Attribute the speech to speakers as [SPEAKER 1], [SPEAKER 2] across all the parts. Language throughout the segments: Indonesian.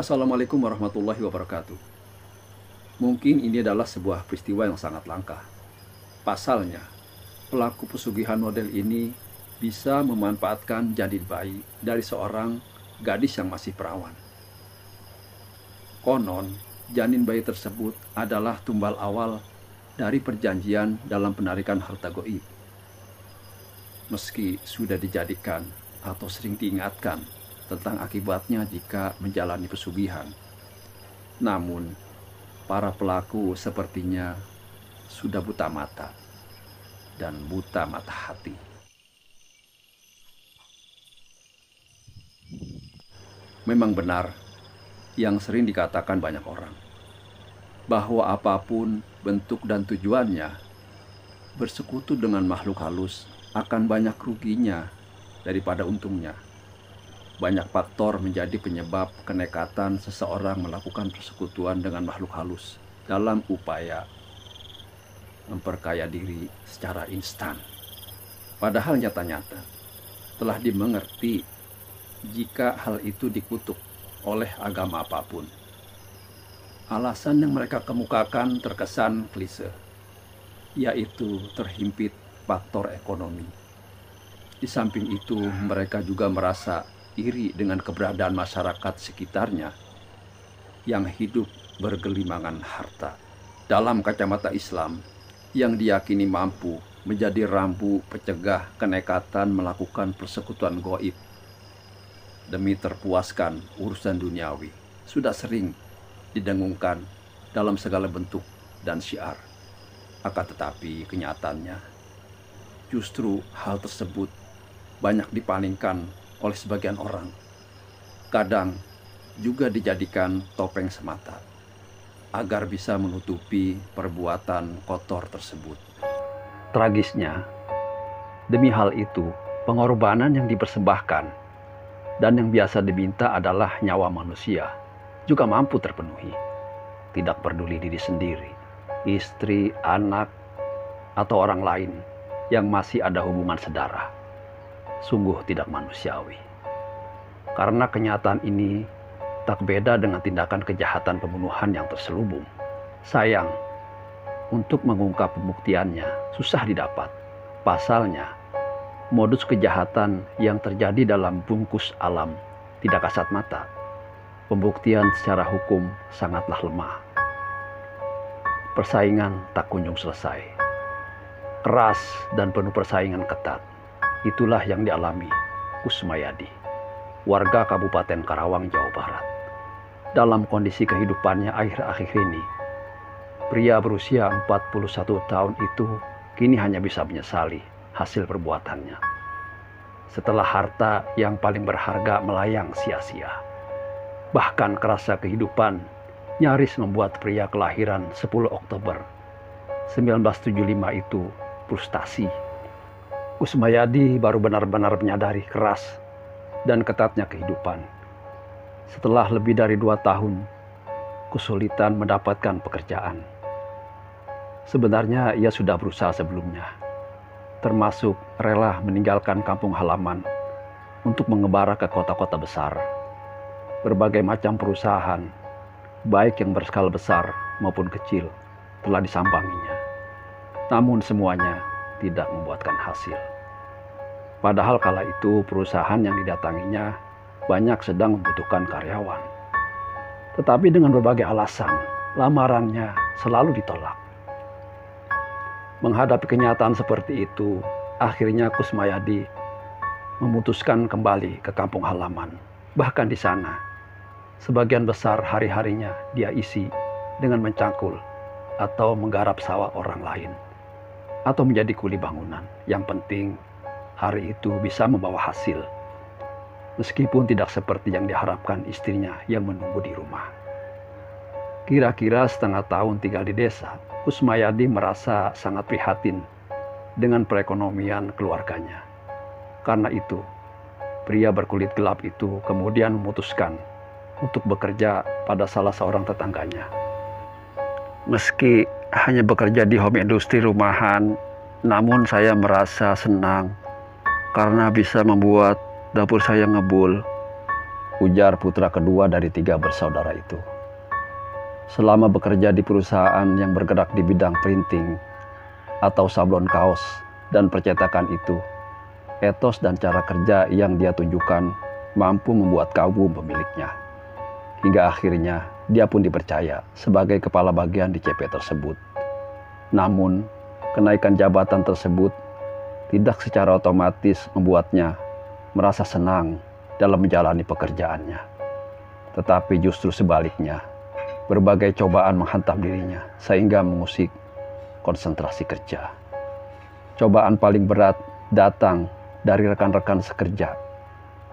[SPEAKER 1] Assalamualaikum warahmatullahi wabarakatuh. Mungkin ini adalah sebuah peristiwa yang sangat langka. Pasalnya, pelaku pesugihan model ini bisa memanfaatkan janin bayi dari seorang gadis yang masih perawan. Konon, janin bayi tersebut adalah tumbal awal dari perjanjian dalam penarikan harta goib. Meski sudah dijadikan atau sering diingatkan tentang akibatnya jika menjalani pesugihan, namun para pelaku sepertinya sudah buta mata dan buta mata hati. Memang benar yang sering dikatakan banyak orang, bahwa apapun bentuk dan tujuannya, bersekutu dengan makhluk halus akan banyak ruginya daripada untungnya. Banyak faktor menjadi penyebab kenekatan seseorang melakukan persekutuan dengan makhluk halus dalam upaya memperkaya diri secara instan. Padahal nyata-nyata telah dimengerti jika hal itu dikutuk oleh agama apapun. Alasan yang mereka kemukakan terkesan klise, yaitu terhimpit faktor ekonomi. Di samping itu, mereka juga merasa iri dengan keberadaan masyarakat sekitarnya yang hidup bergelimangan harta. Dalam kacamata Islam, yang diyakini mampu menjadi rambu pencegah kenekatan melakukan persekutuan goib demi terpuaskan urusan duniawi, sudah sering didengungkan dalam segala bentuk dan syiar. Akan tetapi kenyataannya, justru hal tersebut banyak dipalingkan oleh sebagian orang. Kadang juga dijadikan topeng semata, agar bisa menutupi perbuatan kotor tersebut. Tragisnya, demi hal itu, pengorbanan yang dipersembahkan dan yang biasa diminta adalah nyawa manusia juga mampu terpenuhi. Tidak peduli diri sendiri, istri, anak, atau orang lain yang masih ada hubungan sedarah. Sungguh tidak manusiawi. Karena kenyataan ini tak beda dengan tindakan kejahatan pembunuhan yang terselubung. Sayang, untuk mengungkap pembuktiannya susah didapat. Pasalnya, modus kejahatan yang terjadi dalam bungkus alam tidak kasat mata. Pembuktian secara hukum sangatlah lemah. Persaingan tak kunjung selesai. Keras dan penuh persaingan ketat. Itulah yang dialami Kusmayadi, warga Kabupaten Karawang, Jawa Barat. Dalam kondisi kehidupannya akhir-akhir ini, pria berusia 41 tahun itu kini hanya bisa menyesali hasil perbuatannya. Setelah harta yang paling berharga melayang sia-sia. Bahkan kerasa kehidupan nyaris membuat pria kelahiran 10 Oktober 1975 itu frustasi. Kusmayadi baru benar-benar menyadari keras dan ketatnya kehidupan. Setelah lebih dari 2 tahun, kesulitan mendapatkan pekerjaan. Sebenarnya ia sudah berusaha sebelumnya, termasuk rela meninggalkan kampung halaman untuk mengembara ke kota-kota besar. Berbagai macam perusahaan, baik yang berskala besar maupun kecil, telah disambanginya. Namun semuanya tidak membuahkan hasil. Padahal kala itu perusahaan yang didatanginya banyak sedang membutuhkan karyawan. Tetapi dengan berbagai alasan, lamarannya selalu ditolak. Menghadapi kenyataan seperti itu, akhirnya Kusmayadi memutuskan kembali ke kampung halaman. Bahkan di sana, sebagian besar hari-harinya dia isi dengan mencangkul atau menggarap sawah orang lain, atau menjadi kuli bangunan. Yang penting hari itu bisa membawa hasil, meskipun tidak seperti yang diharapkan istrinya yang menunggu di rumah. Kira-kira setengah tahun tinggal di desa, Kusmayadi merasa sangat prihatin dengan perekonomian keluarganya. Karena itu, pria berkulit gelap itu kemudian memutuskan untuk bekerja pada salah seorang tetangganya. Meski hanya bekerja di home industri rumahan, namun saya merasa senang karena bisa membuat dapur saya ngebul ujar putra kedua dari 3 bersaudara itu. Selama bekerja di perusahaan yang bergerak di bidang printing atau sablon kaos dan percetakan itu, etos dan cara kerja yang dia tunjukkan mampu membuat kagum pemiliknya. Hingga akhirnya dia pun dipercaya sebagai kepala bagian di CP tersebut. Namun, kenaikan jabatan tersebut tidak secara otomatis membuatnya merasa senang dalam menjalani pekerjaannya. Tetapi justru sebaliknya, berbagai cobaan menghantam dirinya sehingga mengusik konsentrasi kerja. Cobaan paling berat datang dari rekan-rekan sekerja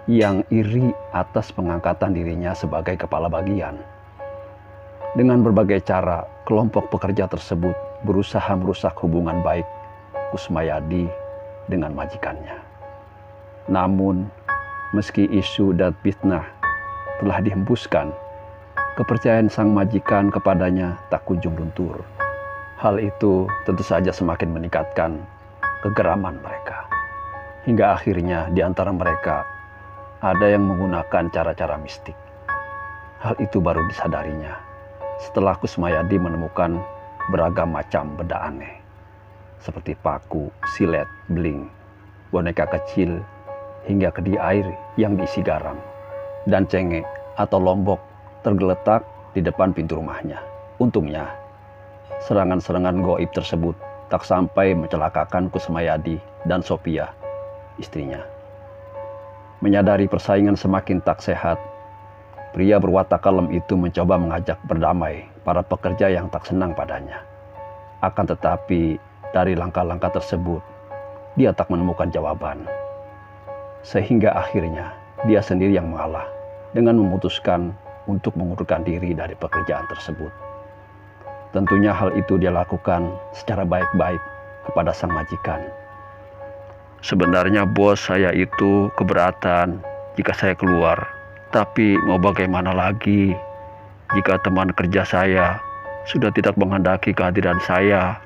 [SPEAKER 1] yang iri atas pengangkatan dirinya sebagai kepala bagian. Dengan berbagai cara, kelompok pekerja tersebut berusaha merusak hubungan baik Kusmayadi dengan majikannya. Namun, meski isu dan fitnah telah dihembuskan, kepercayaan sang majikan kepadanya tak kunjung luntur. Hal itu tentu saja semakin meningkatkan kegeraman mereka. Hingga akhirnya di antara mereka ada yang menggunakan cara-cara mistik. Hal itu baru disadarinya setelah Kusmayadi menemukan beragam macam benda aneh seperti paku, silet, beling, boneka kecil, hingga kedi air yang diisi garam, dan cengek atau lombok tergeletak di depan pintu rumahnya. Untungnya, serangan-serangan goib tersebut tak sampai mencelakakan Kusmayadi dan Sophia, istrinya. Menyadari persaingan semakin tak sehat, pria berwatak kalem itu mencoba mengajak berdamai para pekerja yang tak senang padanya. Akan tetapi, dari langkah-langkah tersebut, dia tak menemukan jawaban. Sehingga akhirnya, dia sendiri yang mengalah dengan memutuskan untuk mengundurkan diri dari pekerjaan tersebut. Tentunya hal itu dia lakukan secara baik-baik kepada sang majikan. Sebenarnya bos saya itu keberatan jika saya keluar, tapi mau bagaimana lagi jika teman kerja saya sudah tidak menghendaki kehadiran saya,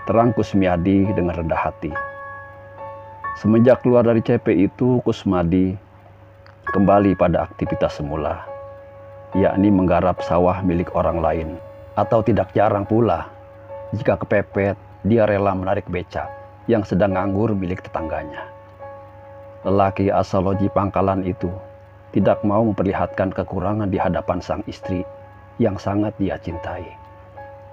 [SPEAKER 1] terang Kusmayadi dengan rendah hati. Semenjak keluar dari CP itu, Kusmayadi kembali pada aktivitas semula, yakni menggarap sawah milik orang lain. Atau tidak jarang pula, jika kepepet, dia rela menarik becak yang sedang nganggur milik tetangganya. Lelaki asal loji Pangkalan itu tidak mau memperlihatkan kekurangan di hadapan sang istri yang sangat dia cintai.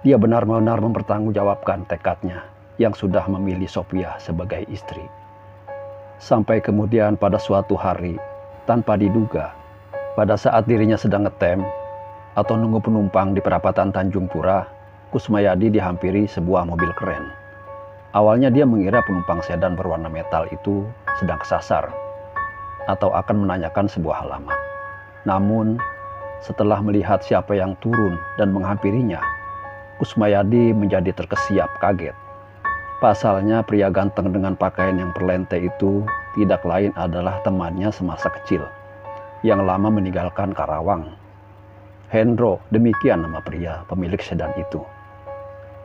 [SPEAKER 1] Dia benar-benar mempertanggungjawabkan tekadnya yang sudah memilih Sophia sebagai istri. Sampai kemudian pada suatu hari, tanpa diduga, pada saat dirinya sedang ngetem atau nunggu penumpang di perapatan Tanjung Pura, Kusmayadi dihampiri sebuah mobil keren. Awalnya dia mengira penumpang sedan berwarna metal itu sedang kesasar atau akan menanyakan sebuah alamat. Namun, setelah melihat siapa yang turun dan menghampirinya, Kusmayadi menjadi terkesiap kaget. Pasalnya pria ganteng dengan pakaian yang perlente itu tidak lain adalah temannya semasa kecil yang lama meninggalkan Karawang. Hendro, demikian nama pria pemilik sedan itu.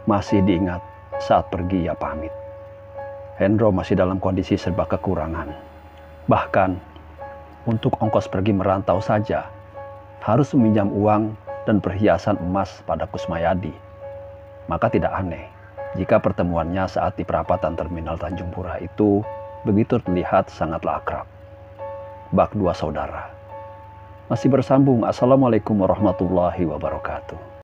[SPEAKER 1] Masih diingat saat pergi ia pamit. Hendro masih dalam kondisi serba kekurangan. Bahkan, untuk ongkos pergi merantau saja, harus meminjam uang dan perhiasan emas pada Kusmayadi. Maka tidak aneh jika pertemuannya saat di perapatan terminal Tanjung Pura itu begitu terlihat sangatlah akrab. Bak dua saudara. Masih bersambung. Assalamualaikum warahmatullahi wabarakatuh.